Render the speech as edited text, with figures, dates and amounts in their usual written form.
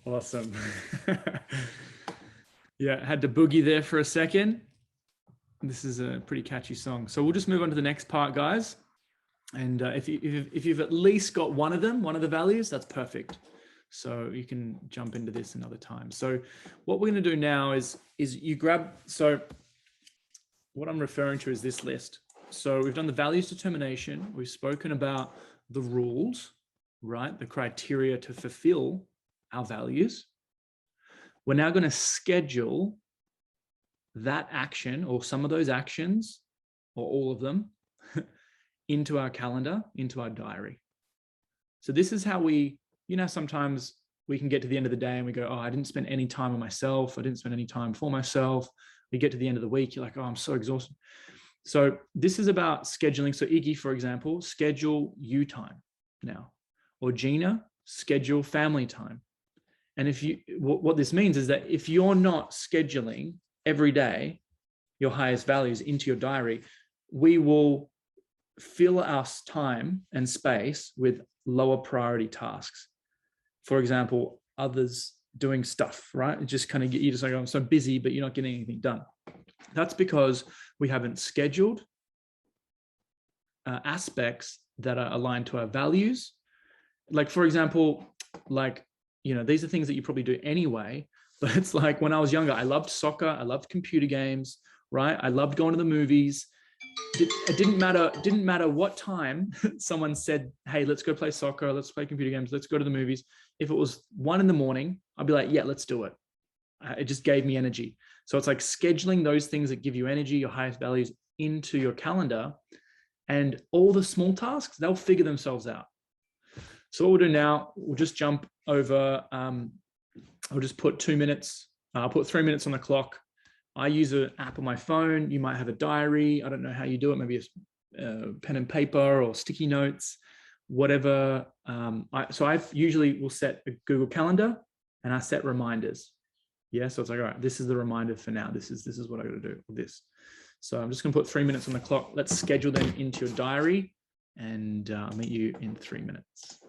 Awesome. Yeah, had to boogie there for a second. This is a pretty catchy song. So we'll just move on to the next part, guys. And if you've at least got one of them, one of the values, that's perfect. So you can jump into this another time. So what we're going to do now is you grab, so what I'm referring to is this list. So we've done the values determination. We've spoken about the rules, right? The criteria to fulfill our values. We're now going to schedule that action or some of those actions or all of them into our calendar, into our diary. So this is how we, sometimes we can get to the end of the day and we go, oh, I didn't spend any time on myself. I didn't spend any time for myself. We get to the end of the week, you're like, oh, I'm so exhausted. So this is about scheduling. So Iggy, for example, schedule you time now, or Gina, schedule family time. And what this means is that if you're not scheduling every day your highest values into your diary, we will fill our time and space with lower priority tasks. For example, others doing stuff, right? It just kind of you just like, oh, I'm so busy, but you're not getting anything done. That's because we haven't scheduled aspects that are aligned to our values. Like, for example, these are things that you probably do anyway, but it's like when I was younger, I loved soccer, I loved computer games, right? I loved going to the movies. It didn't matter what time someone said, hey, let's go play soccer, let's play computer games, let's go to the movies. If it was 1 a.m, I'd be like, yeah, let's do it. It just gave me energy. So it's like scheduling those things that give you energy, your highest values, into your calendar, and all the small tasks, they'll figure themselves out. So what we'll do now, we'll just jump over, I'll just put 2 minutes, I'll put 3 minutes on the clock. I use an app on my phone. You might have a diary. I don't know how you do it. Maybe a pen and paper or sticky notes, whatever. So I usually will set a Google Calendar and I set reminders. Yeah, so it's like, all right, this is the reminder for now. This is what I got to do with this. So I'm just going to put 3 minutes on the clock. Let's schedule them into your diary, and I'll meet you in 3 minutes.